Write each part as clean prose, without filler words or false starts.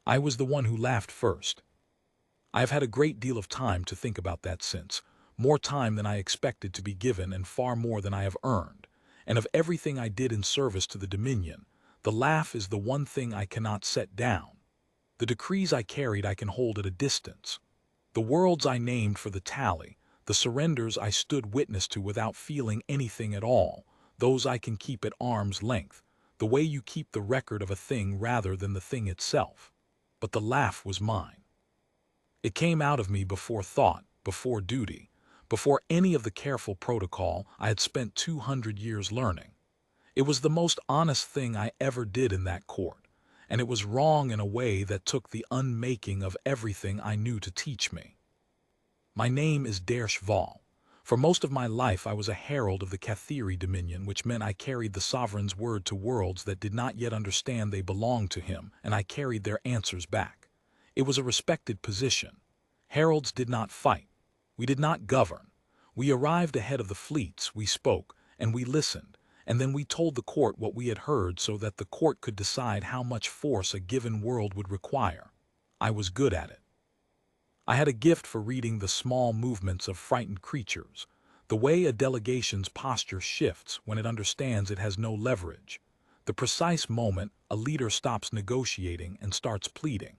I was the one who laughed first. I have had a great deal of time to think about that since, more time than I expected to be given and far more than I have earned, and of everything I did in service to the Dominion, the laugh is the one thing I cannot set down. The decrees I carried I can hold at a distance. The worlds I named for the tally, the surrenders I stood witness to without feeling anything at all, those I can keep at arm's length, the way you keep the record of a thing rather than the thing itself. But the laugh was mine. It came out of me before thought, before duty, before any of the careful protocol I had spent 200 years learning. It was the most honest thing I ever did in that court, and it was wrong in a way that took the unmaking of everything I knew to teach me. My name is Dersh Val. For most of my life I was a herald of the Catheri Dominion, which meant I carried the sovereign's word to worlds that did not yet understand they belonged to him, and I carried their answers back. It was a respected position. Heralds did not fight. We did not govern. We arrived ahead of the fleets, we spoke, and we listened, and then we told the court what we had heard so that the court could decide how much force a given world would require. I was good at it. I had a gift for reading the small movements of frightened creatures, the way a delegation's posture shifts when it understands it has no leverage, the precise moment a leader stops negotiating and starts pleading.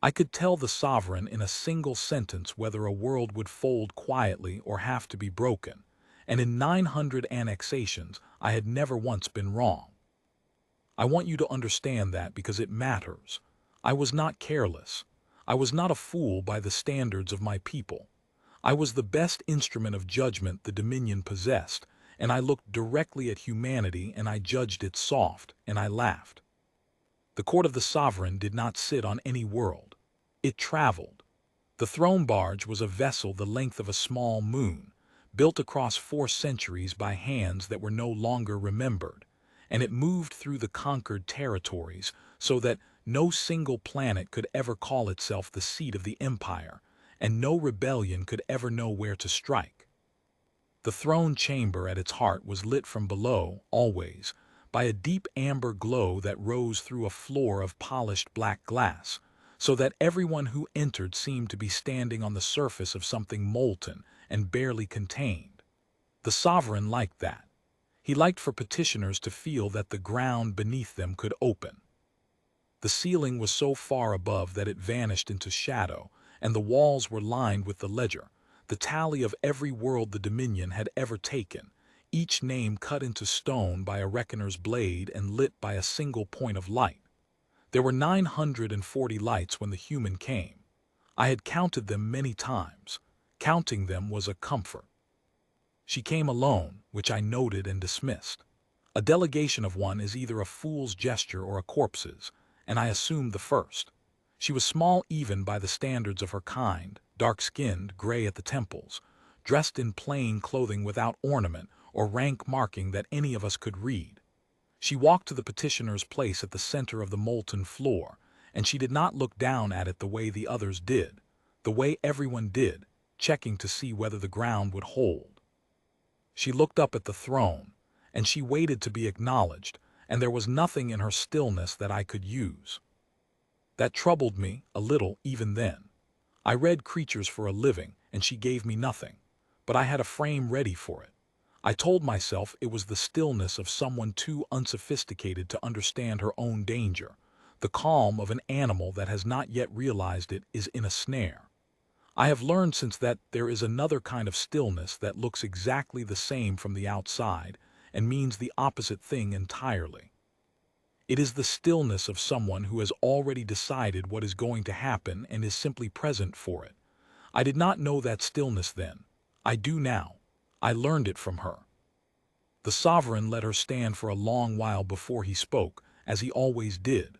I could tell the sovereign in a single sentence whether a world would fold quietly or have to be broken, and in 900 annexations I had never once been wrong. I want you to understand that because it matters. I was not careless. I was not a fool by the standards of my people. I was the best instrument of judgment the Dominion possessed, and I looked directly at humanity and I judged it soft, and I laughed. The court of the sovereign did not sit on any world. It traveled. The throne barge was a vessel the length of a small moon, built across 4 centuries by hands that were no longer remembered, and it moved through the conquered territories so that no single planet could ever call itself the seat of the empire, and no rebellion could ever know where to strike. The throne chamber at its heart was lit from below, always, by a deep amber glow that rose through a floor of polished black glass, so that everyone who entered seemed to be standing on the surface of something molten and barely contained. The sovereign liked that. He liked for petitioners to feel that the ground beneath them could open. The ceiling was so far above that it vanished into shadow, and the walls were lined with the ledger, the tally of every world the Dominion had ever taken, each name cut into stone by a reckoner's blade and lit by a single point of light. There were 940 lights when the human came. I had counted them many times. Counting them was a comfort. She came alone, which I noted and dismissed. A delegation of one is either a fool's gesture or a corpse's, and I assumed the first. She was small even by the standards of her kind, dark-skinned, gray at the temples, dressed in plain clothing without ornament or rank marking that any of us could read. She walked to the petitioner's place at the center of the molten floor, and she did not look down at it the way the others did, the way everyone did, checking to see whether the ground would hold. She looked up at the throne, and she waited to be acknowledged, and there was nothing in her stillness that I could use. That troubled me a little even then. I read creatures for a living, and she gave me nothing, but I had a frame ready for it. I told myself it was the stillness of someone too unsophisticated to understand her own danger, the calm of an animal that has not yet realized it is in a snare. I have learned since that there is another kind of stillness that looks exactly the same from the outside and means the opposite thing entirely. It is the stillness of someone who has already decided what is going to happen and is simply present for it. I did not know that stillness then. I do now. I learned it from her. The sovereign let her stand for a long while before he spoke, as he always did.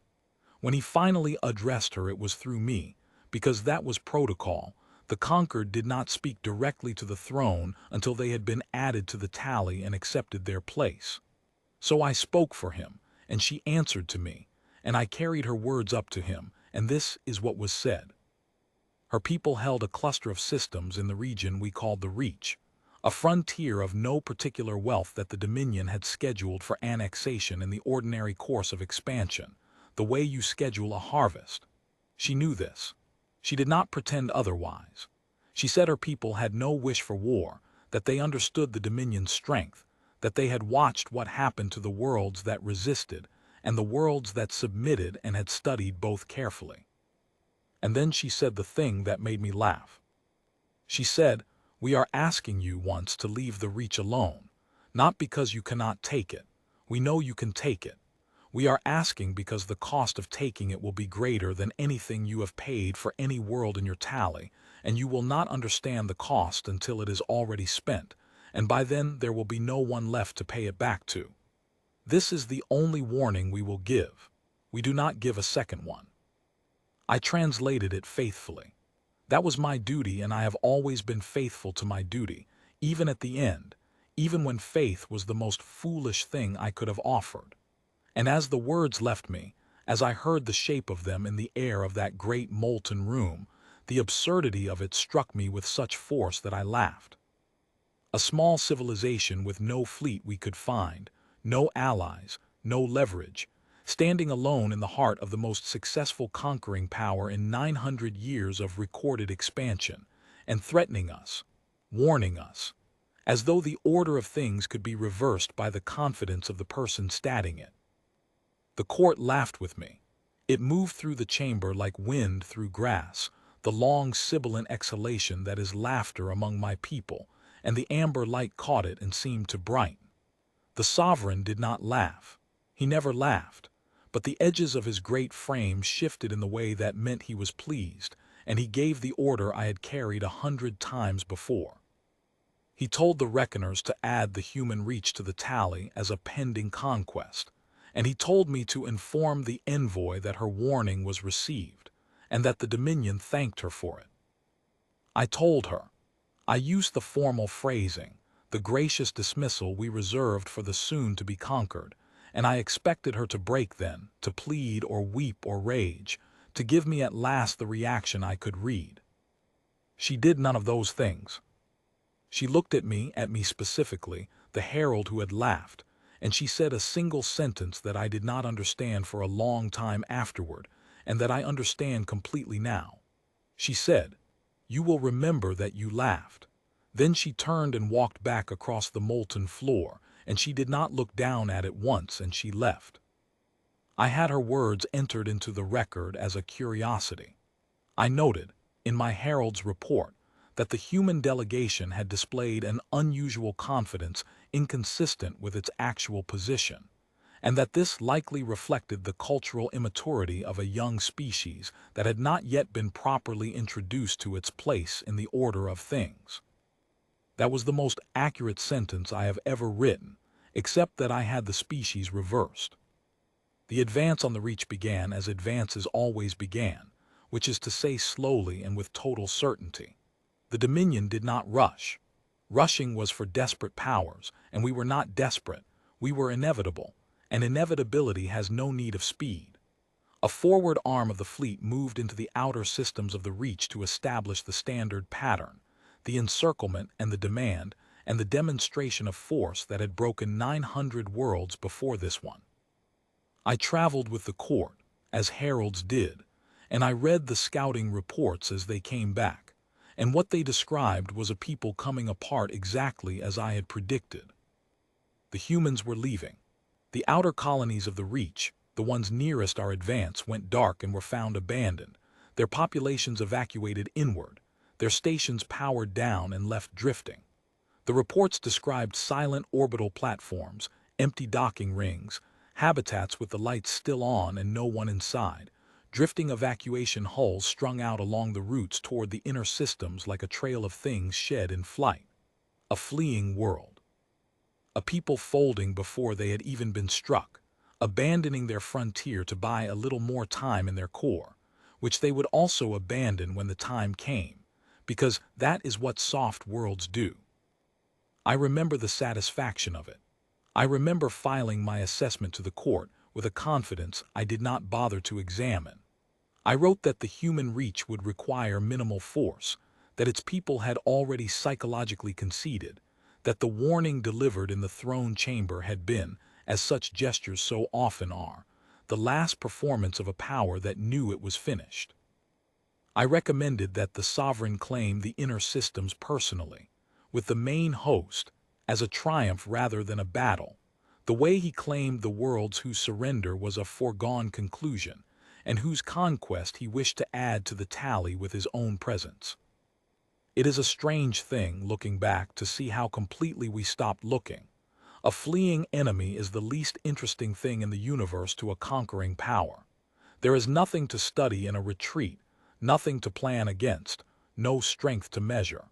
When he finally addressed her, it was through me, because that was protocol. The conquered did not speak directly to the throne until they had been added to the tally and accepted their place. So I spoke for him, and she answered to me, and I carried her words up to him, and this is what was said. Her people held a cluster of systems in the region we called the Reach, a frontier of no particular wealth that the Dominion had scheduled for annexation in the ordinary course of expansion, the way you schedule a harvest. She knew this. She did not pretend otherwise. She said her people had no wish for war, that they understood the Dominion's strength, that they had watched what happened to the worlds that resisted and the worlds that submitted and had studied both carefully. And then she said the thing that made me laugh. She said, "We are asking you once to leave the Reach alone, not because you cannot take it. We know you can take it. We are asking because the cost of taking it will be greater than anything you have paid for any world in your tally, and you will not understand the cost until it is already spent, and by then there will be no one left to pay it back to. This is the only warning we will give. We do not give a second one." I translated it faithfully. That was my duty, and I have always been faithful to my duty, even at the end, even when faith was the most foolish thing I could have offered. And as the words left me, as I heard the shape of them in the air of that great molten room, the absurdity of it struck me with such force that I laughed. A small civilization with no fleet we could find, no allies, no leverage, standing alone in the heart of the most successful conquering power in 900 years of recorded expansion, and threatening us, warning us, as though the order of things could be reversed by the confidence of the person statting it. The court laughed with me. It moved through the chamber like wind through grass, the long sibilant exhalation that is laughter among my people, and the amber light caught it and seemed to brighten. The sovereign did not laugh. He never laughed, but the edges of his great frame shifted in the way that meant he was pleased, and he gave the order I had carried 100 times before. He told the reckoners to add the human reach to the tally as a pending conquest, and he told me to inform the envoy that her warning was received, and that the Dominion thanked her for it. I told her. I used the formal phrasing, the gracious dismissal we reserved for the soon-to-be conquered, and I expected her to break then, to plead or weep or rage, to give me at last the reaction I could read. She did none of those things. She looked at me specifically, the herald who had laughed, and she said a single sentence that I did not understand for a long time afterward, and that I understand completely now. She said, "You will remember that you laughed." Then she turned and walked back across the molten floor, and she did not look down at it once, and she left. I had her words entered into the record as a curiosity. I noted, in my herald's report, that the human delegation had displayed an unusual confidence inconsistent with its actual position, and that this likely reflected the cultural immaturity of a young species that had not yet been properly introduced to its place in the order of things. That was the most accurate sentence I have ever written, except that I had the species reversed. The advance on the Reach began as advances always began, which is to say slowly and with total certainty. The Dominion did not rush. Rushing was for desperate powers, and we were not desperate. We were inevitable, and inevitability has no need of speed. A forward arm of the fleet moved into the outer systems of the Reach to establish the standard pattern, the encirclement and the demand, and the demonstration of force that had broken 900 worlds before this one. I traveled with the court, as heralds did, and I read the scouting reports as they came back, and what they described was a people coming apart exactly as I had predicted. The humans were leaving. The outer colonies of the Reach, the ones nearest our advance, went dark and were found abandoned, their populations evacuated inward, their stations powered down and left drifting. The reports described silent orbital platforms, empty docking rings, habitats with the lights still on and no one inside, drifting evacuation hulls strung out along the routes toward the inner systems like a trail of things shed in flight. A fleeing world. A people folding before they had even been struck, abandoning their frontier to buy a little more time in their core, which they would also abandon when the time came, because that is what soft worlds do. I remember the satisfaction of it. I remember filing my assessment to the court with a confidence I did not bother to examine. I wrote that the human Reach would require minimal force, that its people had already psychologically conceded, that the warning delivered in the throne chamber had been, as such gestures so often are, the last performance of a power that knew it was finished. I recommended that the sovereign claim the inner systems personally, with the main host, as a triumph rather than a battle, the way he claimed the worlds whose surrender was a foregone conclusion, and whose conquest he wished to add to the tally with his own presence. It is a strange thing, looking back, to see how completely we stopped looking. A fleeing enemy is the least interesting thing in the universe to a conquering power. There is nothing to study in a retreat, nothing to plan against, no strength to measure.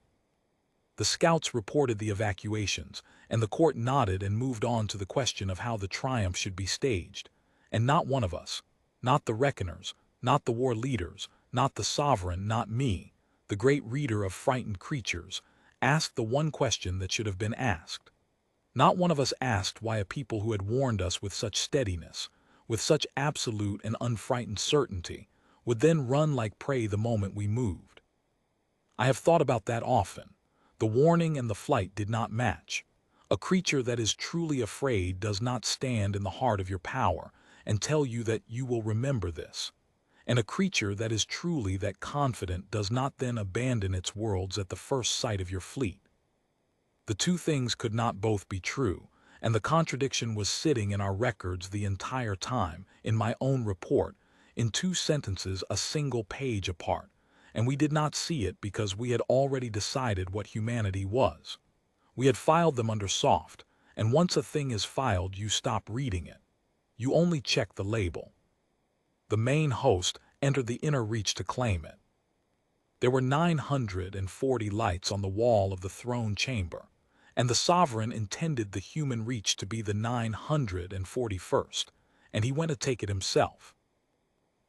The scouts reported the evacuations, and the court nodded and moved on to the question of how the triumph should be staged. And not one of us, not the reckoners, not the war leaders, not the sovereign, not me, the great reader of frightened creatures, asked the one question that should have been asked. Not one of us asked why a people who had warned us with such steadiness, with such absolute and unfrightened certainty, would then run like prey the moment we moved. I have thought about that often. The warning and the flight did not match. A creature that is truly afraid does not stand in the heart of your power and tell you that you will remember this. And a creature that is truly that confident does not then abandon its worlds at the first sight of your fleet. The two things could not both be true, and the contradiction was sitting in our records the entire time, in my own report, in two sentences a single page apart. And we did not see it because we had already decided what humanity was. We had filed them under soft, and once a thing is filed, you stop reading it. You only check the label. The main host entered the inner reach to claim it. There were 940 lights on the wall of the throne chamber, and the sovereign intended the human reach to be the 941st, and he went to take it himself.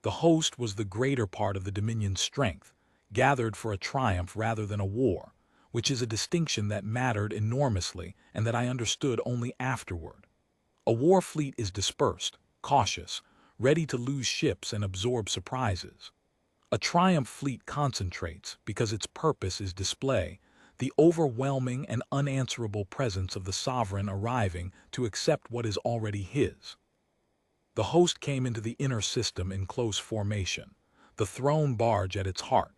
The host was the greater part of the Dominion's strength, gathered for a triumph rather than a war, which is a distinction that mattered enormously and that I understood only afterward. A war fleet is dispersed, cautious, ready to lose ships and absorb surprises. A triumph fleet concentrates because its purpose is display, the overwhelming and unanswerable presence of the sovereign arriving to accept what is already his. The host came into the inner system in close formation, the throne barge at its heart,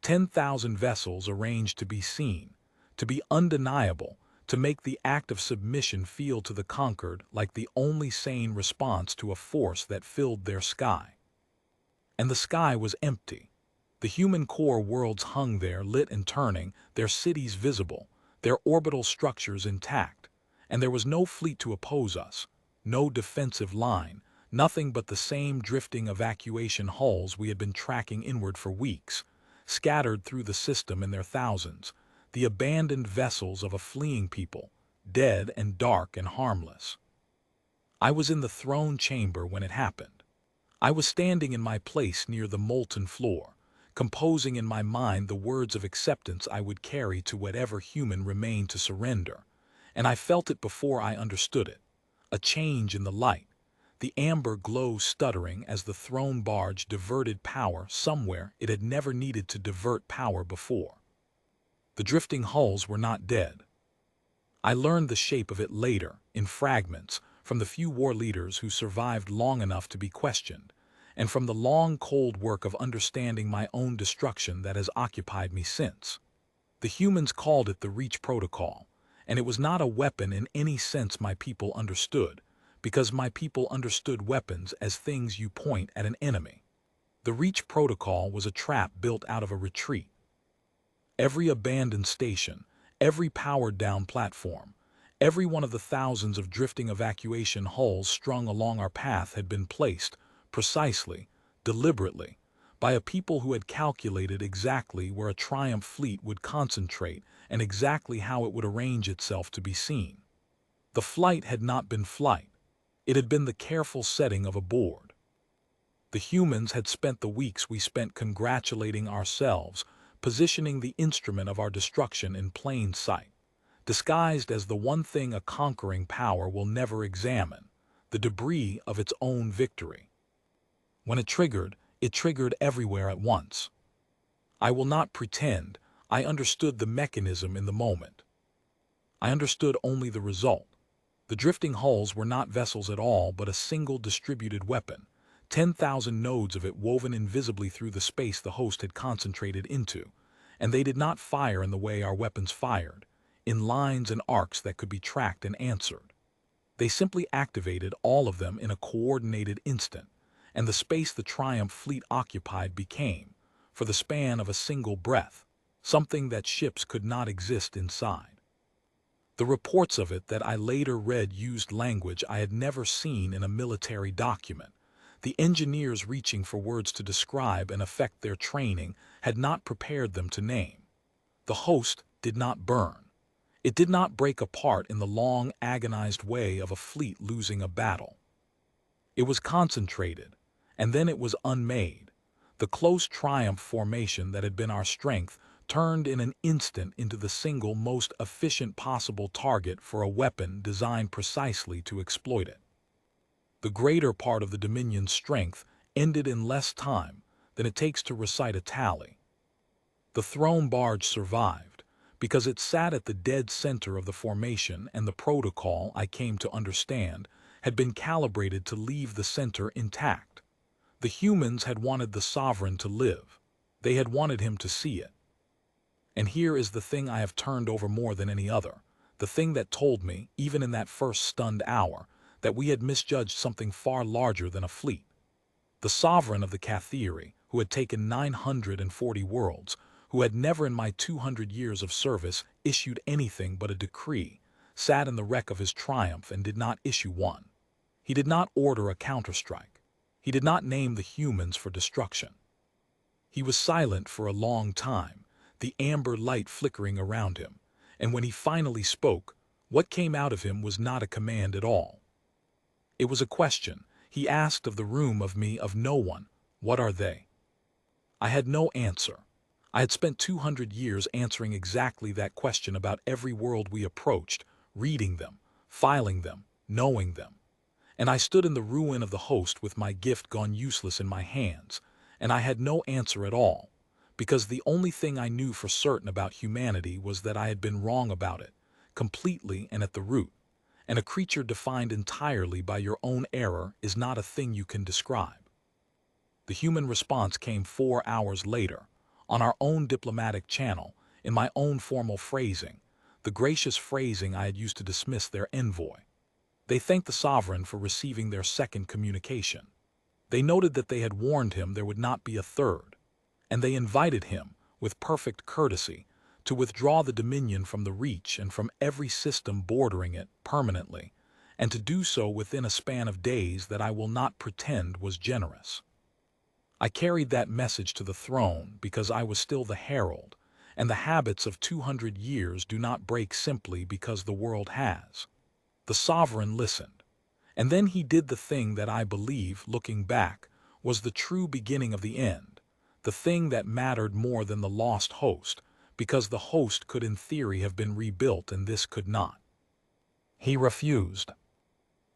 10,000 vessels arranged to be seen, to be undeniable, to make the act of submission feel to the conquered like the only sane response to a force that filled their sky. And the sky was empty. The human core worlds hung there, lit and turning, their cities visible, their orbital structures intact, and there was no fleet to oppose us, no defensive line, nothing but the same drifting evacuation hulls we had been tracking inward for weeks, scattered through the system in their thousands, the abandoned vessels of a fleeing people, dead and dark and harmless. I was in the throne chamber when it happened. I was standing in my place near the molten floor, composing in my mind the words of acceptance I would carry to whatever human remained to surrender, and I felt it before I understood it, a change in the light, the amber glow stuttering as the throne barge diverted power somewhere it had never needed to divert power before. The drifting hulls were not dead. I learned the shape of it later, in fragments, from the few war leaders who survived long enough to be questioned, and from the long, cold work of understanding my own destruction that has occupied me since. The humans called it the Reach Protocol, and it was not a weapon in any sense my people understood, because my people understood weapons as things you point at an enemy. The Reach Protocol was a trap built out of a retreat. Every abandoned station, every powered-down platform, every one of the thousands of drifting evacuation hulls strung along our path had been placed, precisely, deliberately, by a people who had calculated exactly where a triumph fleet would concentrate and exactly how it would arrange itself to be seen. The flight had not been flight. It had been the careful setting of a board. The humans had spent the weeks we spent congratulating ourselves, positioning the instrument of our destruction in plain sight, disguised as the one thing a conquering power will never examine, the debris of its own victory. When it triggered everywhere at once. I will not pretend I understood the mechanism in the moment. I understood only the result. The drifting hulls were not vessels at all, but a single distributed weapon, 10,000 nodes of it woven invisibly through the space the host had concentrated into, and they did not fire in the way our weapons fired, in lines and arcs that could be tracked and answered. They simply activated all of them in a coordinated instant, and the space the Triumph fleet occupied became, for the span of a single breath, something that ships could not exist inside. The reports of it that I later read used language I had never seen in a military document. The engineers reaching for words to describe and affect their training had not prepared them to name. The host did not burn. It did not break apart in the long, agonized way of a fleet losing a battle. It was concentrated, and then it was unmade. The close Triumph formation that had been our strength turned in an instant into the single most efficient possible target for a weapon designed precisely to exploit it. The greater part of the Dominion's strength ended in less time than it takes to recite a tally. The throne barge survived because it sat at the dead center of the formation, and the protocol, I came to understand, had been calibrated to leave the center intact. The humans had wanted the sovereign to live. They had wanted him to see it. And here is the thing I have turned over more than any other, the thing that told me, even in that first stunned hour, that we had misjudged something far larger than a fleet. The sovereign of the Categorize, who had taken 940 worlds, who had never in my 200 years of service issued anything but a decree, sat in the wreck of his Triumph and did not issue one. He did not order a counterstrike. He did not name the humans for destruction. He was silent for a long time, the amber light flickering around him, and when he finally spoke, what came out of him was not a command at all. It was a question. He asked of the room, of me, of no one, "What are they?" I had no answer. I had spent 200 years answering exactly that question about every world we approached, reading them, filing them, knowing them. And I stood in the ruin of the host with my gift gone useless in my hands, and I had no answer at all, because the only thing I knew for certain about humanity was that I had been wrong about it, completely and at the root. And a creature defined entirely by your own error is not a thing you can describe. The human response came 4 hours later, on our own diplomatic channel, in my own formal phrasing, the gracious phrasing I had used to dismiss their envoy. They thanked the sovereign for receiving their second communication. They noted that they had warned him there would not be a third, and they invited him, with perfect courtesy, to withdraw the Dominion from the Reach and from every system bordering it permanently, and to do so within a span of days that I will not pretend was generous. I carried that message to the throne because I was still the herald, and the habits of 200 years do not break simply because the world has. The sovereign listened, and then he did the thing that I believe, looking back, was the true beginning of the end, the thing that mattered more than the lost host, because the host could in theory have been rebuilt and this could not. He refused.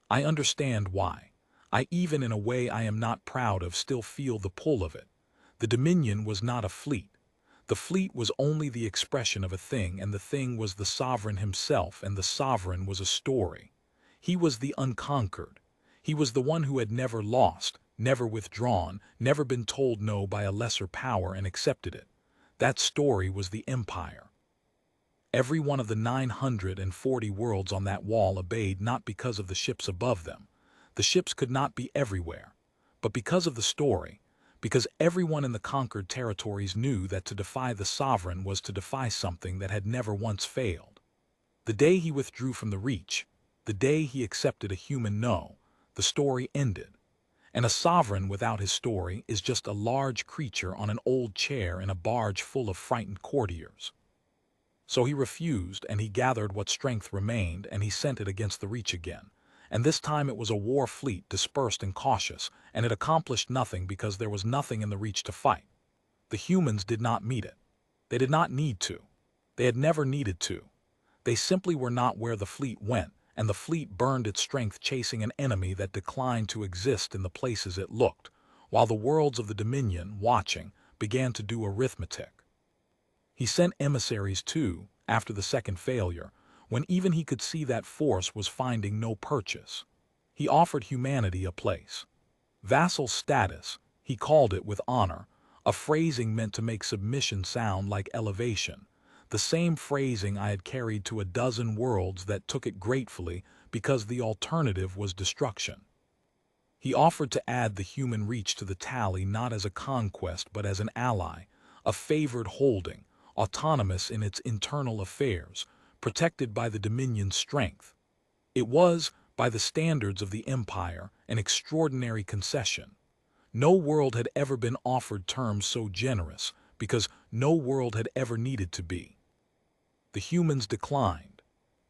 I understand why. I even in a way I am not proud of still feel the pull of it. The Dominion was not a fleet. The fleet was only the expression of a thing, and the thing was the sovereign himself, and the sovereign was a story. He was the unconquered. He was the one who had never lost, never withdrawn, never been told no by a lesser power and accepted it. That story was the empire. Every one of the 940 worlds on that wall obeyed, not because of the ships above them. The ships could not be everywhere, but because of the story, because everyone in the conquered territories knew that to defy the sovereign was to defy something that had never once failed. The day he withdrew from the Reach, the day he accepted a human no, the story ended. And a sovereign without his story is just a large creature on an old chair in a barge full of frightened courtiers. So he refused, and he gathered what strength remained, and he sent it against the Reach again. And this time it was a war fleet, dispersed and cautious, and it accomplished nothing because there was nothing in the Reach to fight. The humans did not meet it. They did not need to. They had never needed to. They simply were not where the fleet went, and the fleet burned its strength chasing an enemy that declined to exist in the places it looked, while the worlds of the Dominion, watching, began to do arithmetic. He sent emissaries too, after the second failure, when even he could see that force was finding no purchase. He offered humanity a place. Vassal status, he called it with honor, a phrasing meant to make submission sound like elevation, the same phrasing I had carried to a dozen worlds that took it gratefully because the alternative was destruction. He offered to add the human reach to the tally not as a conquest but as an ally, a favored holding, autonomous in its internal affairs, protected by the Dominion's strength. It was, by the standards of the Empire, an extraordinary concession. No world had ever been offered terms so generous, because no world had ever needed to be. The humans declined.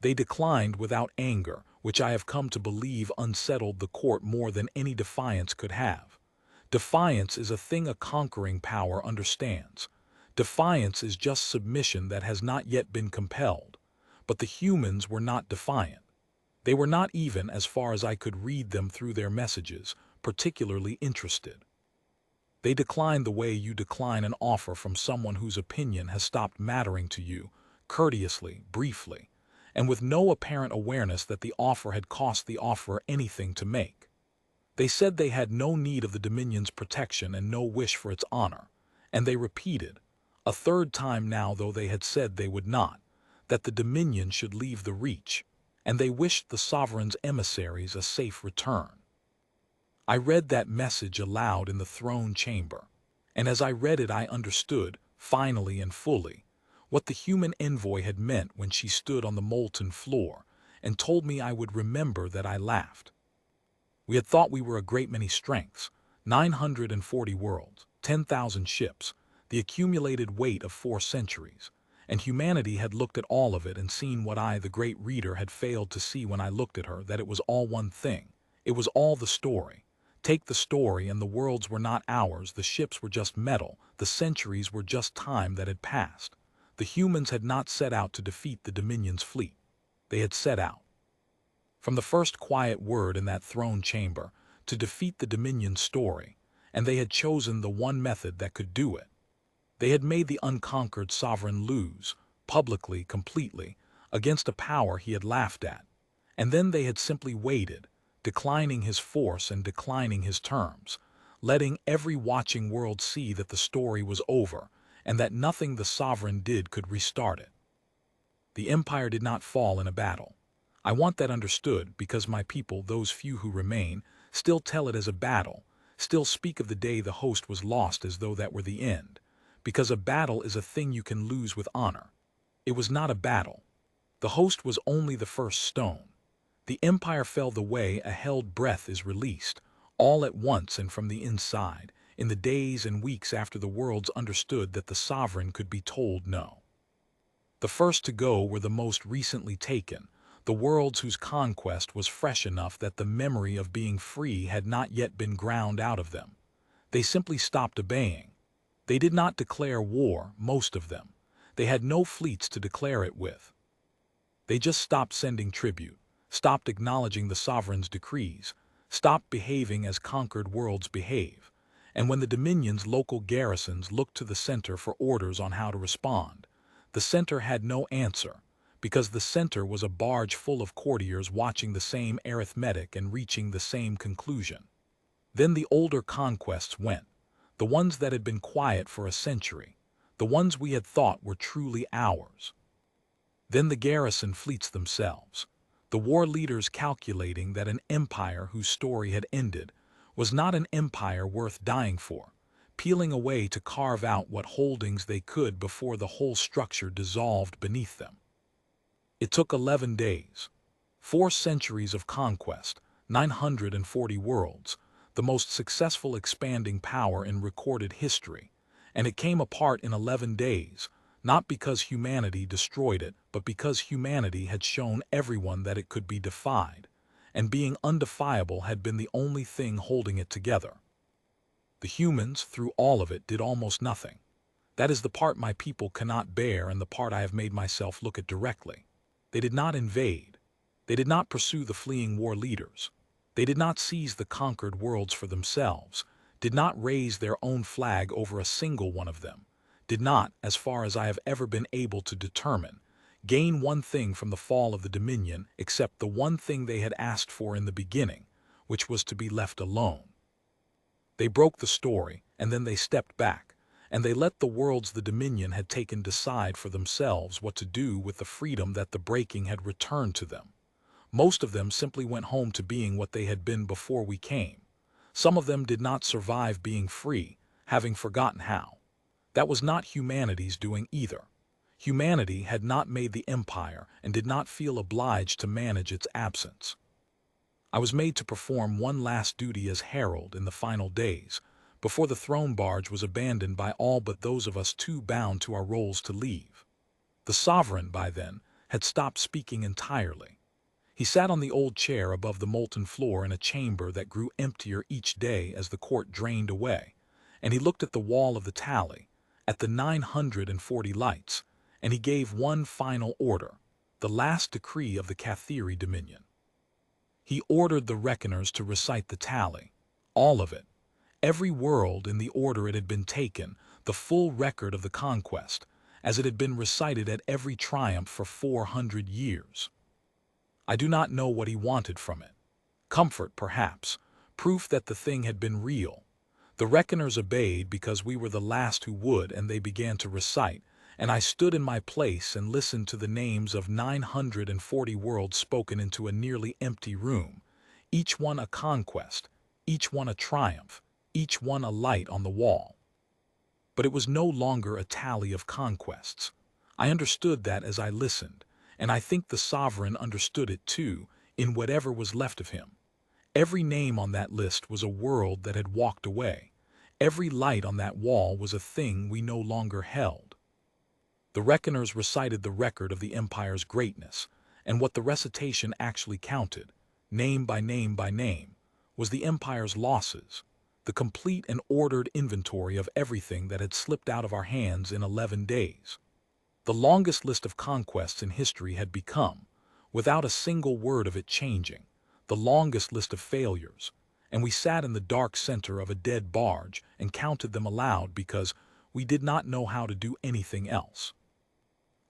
They declined without anger, which I have come to believe unsettled the court more than any defiance could have. Defiance is a thing a conquering power understands. Defiance is just submission that has not yet been compelled. But the humans were not defiant. They were not even, as far as I could read them through their messages, particularly interested. They declined the way you decline an offer from someone whose opinion has stopped mattering to you, courteously, briefly, and with no apparent awareness that the offer had cost the offerer anything to make. They said they had no need of the Dominion's protection and no wish for its honor, and they repeated, a third time now though they had said they would not, that the Dominion should leave the Reach, and they wished the Sovereign's emissaries a safe return. I read that message aloud in the throne chamber, and as I read it I understood, finally and fully, what the human envoy had meant when she stood on the molten floor and told me I would remember that I laughed. We had thought we were a great many strengths, 940 worlds, 10,000 ships, the accumulated weight of 4 centuries, and humanity had looked at all of it and seen what I, the great reader, had failed to see when I looked at her, that it was all one thing. It was all the story. Take the story, and the worlds were not ours, the ships were just metal, the centuries were just time that had passed. The humans had not set out to defeat the Dominion's fleet. They had set out, from the first quiet word in that throne chamber, to defeat the Dominion's story, and they had chosen the one method that could do it. They had made the unconquered sovereign lose, publicly, completely, against a power he had laughed at, and then they had simply waited, declining his force and declining his terms, letting every watching world see that the story was over and that nothing the sovereign did could restart it. The empire did not fall in a battle. I want that understood because my people, those few who remain, still tell it as a battle, still speak of the day the host was lost as though that were the end, because a battle is a thing you can lose with honor. It was not a battle. The host was only the first stone. The empire fell the way a held breath is released, all at once and from the inside, in the days and weeks after the worlds understood that the sovereign could be told no. The first to go were the most recently taken, the worlds whose conquest was fresh enough that the memory of being free had not yet been ground out of them. They simply stopped obeying. They did not declare war, most of them. They had no fleets to declare it with. They just stopped sending tribute, stopped acknowledging the sovereign's decrees, stopped behaving as conquered worlds behave, and when the Dominion's local garrisons looked to the center for orders on how to respond, the center had no answer, because the center was a barge full of courtiers watching the same arithmetic and reaching the same conclusion. Then the older conquests went, the ones that had been quiet for a century, the ones we had thought were truly ours. Then the garrison fleets themselves, the war leaders calculating that an empire whose story had ended was not an empire worth dying for, peeling away to carve out what holdings they could before the whole structure dissolved beneath them. It took 11 days, 4 centuries of conquest, 940 worlds, the most successful expanding power in recorded history, and it came apart in 11 days, not because humanity destroyed it, but because humanity had shown everyone that it could be defied, and being undefiable had been the only thing holding it together. The humans, through all of it, did almost nothing. That is the part my people cannot bear and the part I have made myself look at directly. They did not invade. They did not pursue the fleeing war leaders. They did not seize the conquered worlds for themselves, did not raise their own flag over a single one of them, did not, as far as I have ever been able to determine, gain one thing from the fall of the Dominion except the one thing they had asked for in the beginning, which was to be left alone. They broke the story, and then they stepped back, and they let the worlds the Dominion had taken decide for themselves what to do with the freedom that the breaking had returned to them. Most of them simply went home to being what they had been before we came. Some of them did not survive being free, having forgotten how. That was not humanity's doing either. Humanity had not made the empire and did not feel obliged to manage its absence. I was made to perform one last duty as herald in the final days, before the throne barge was abandoned by all but those of us too bound to our roles to leave. The sovereign, by then, had stopped speaking entirely. He sat on the old chair above the molten floor in a chamber that grew emptier each day as the court drained away, and he looked at the wall of the tally, at the 940 lights, and he gave one final order, the last decree of the Catheri Dominion. He ordered the reckoners to recite the tally, all of it, every world in the order it had been taken, the full record of the conquest, as it had been recited at every triumph for 400 years. I do not know what he wanted from it. Comfort, perhaps, proof that the thing had been real. The reckoners obeyed because we were the last who would, and they began to recite, and I stood in my place and listened to the names of 940 worlds spoken into a nearly empty room, each one a conquest, each one a triumph, each one a light on the wall. But it was no longer a tally of conquests. I understood that as I listened, and I think the sovereign understood it too, in whatever was left of him. Every name on that list was a world that had walked away. Every light on that wall was a thing we no longer held. The reckoners recited the record of the empire's greatness, and what the recitation actually counted, name by name by name, was the empire's losses, the complete and ordered inventory of everything that had slipped out of our hands in 11 days. The longest list of conquests in history had become, without a single word of it changing, the longest list of failures, and we sat in the dark center of a dead barge and counted them aloud because we did not know how to do anything else.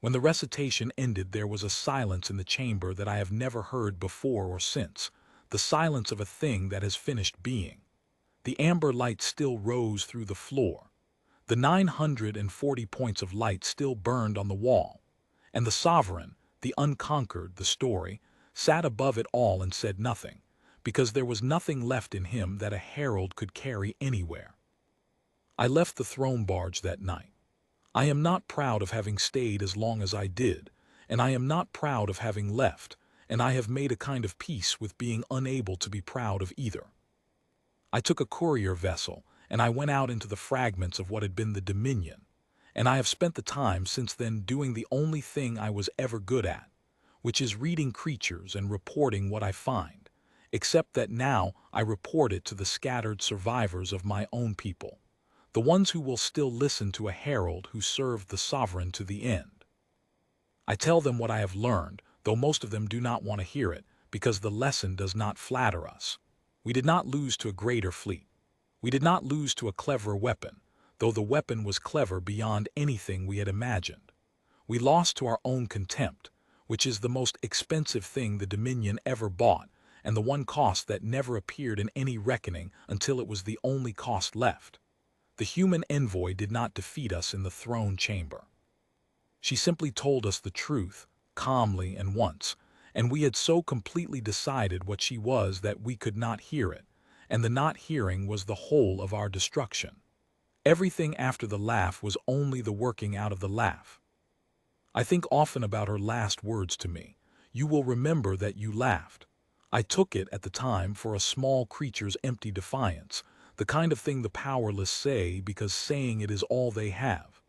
When the recitation ended, there was a silence in the chamber that I have never heard before or since, the silence of a thing that has finished being. The amber light still rose through the floor. The 940 points of light still burned on the wall, and the sovereign, the unconquered, the story, sat above it all and said nothing, because there was nothing left in him that a herald could carry anywhere. I left the throne barge that night. I am not proud of having stayed as long as I did, and I am not proud of having left, and I have made a kind of peace with being unable to be proud of either. I took a courier vessel, and I went out into the fragments of what had been the Dominion, and I have spent the time since then doing the only thing I was ever good at, which is reading creatures and reporting what I find, except that now I report it to the scattered survivors of my own people, the ones who will still listen to a herald who served the sovereign to the end. I tell them what I have learned, though most of them do not want to hear it, because the lesson does not flatter us. We did not lose to a greater fleet. We did not lose to a cleverer weapon, though the weapon was clever beyond anything we had imagined. We lost to our own contempt, which is the most expensive thing the Dominion ever bought, and the one cost that never appeared in any reckoning until it was the only cost left. The human envoy did not defeat us in the throne chamber. She simply told us the truth, calmly and once, and we had so completely decided what she was that we could not hear it, and the not hearing was the whole of our destruction. Everything after the laugh was only the working out of the laugh. I think often about her last words to me. You will remember that you laughed. I took it at the time for a small creature's empty defiance, the kind of thing the powerless say because saying it is all they have.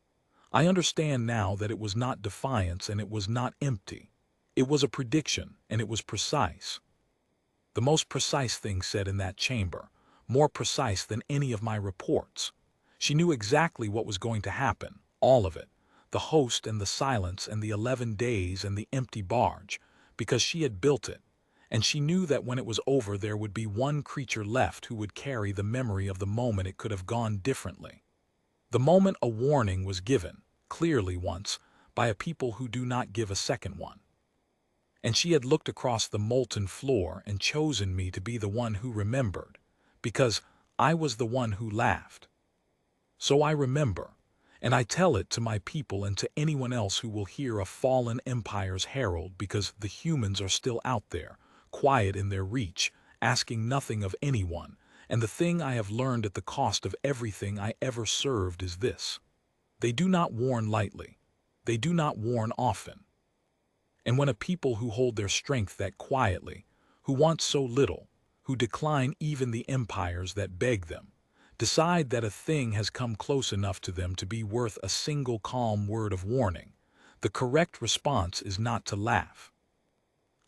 I understand now that it was not defiance and it was not empty. It was a prediction, and it was precise. The most precise thing said in that chamber, more precise than any of my reports. She knew exactly what was going to happen, all of it, the host and the silence and the 11 days and the empty barge, because she had built it, and she knew that when it was over there would be one creature left who would carry the memory of the moment it could have gone differently. The moment a warning was given, clearly once, by a people who do not give a second one. And she had looked across the molten floor and chosen me to be the one who remembered, because I was the one who laughed. So I remember, and I tell it to my people and to anyone else who will hear a fallen empire's herald, because the humans are still out there, quiet in their reach, asking nothing of anyone, and the thing I have learned at the cost of everything I ever served is this: they do not warn lightly. They do not warn often. And when a people who hold their strength that quietly, who want so little, who decline even the empires that beg them, decide that a thing has come close enough to them to be worth a single calm word of warning, the correct response is not to laugh.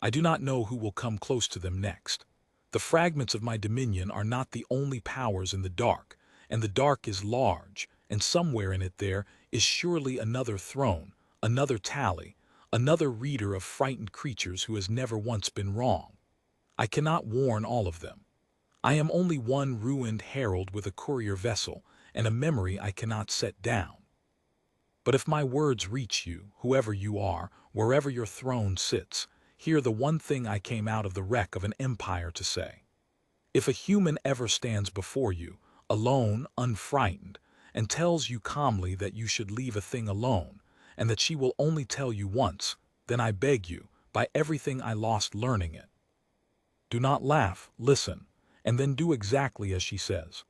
I do not know who will come close to them next. The fragments of my dominion are not the only powers in the dark, and the dark is large, and somewhere in it there is surely another throne, another tally, another reader of frightened creatures who has never once been wrong. I cannot warn all of them. I am only one ruined herald with a courier vessel and a memory I cannot set down. But if my words reach you, whoever you are, wherever your throne sits, hear the one thing I came out of the wreck of an empire to say. If a human ever stands before you, alone, unfrightened, and tells you calmly that you should leave a thing alone, and that she will only tell you once, then I beg you, by everything I lost learning it, do not laugh, listen, and then do exactly as she says.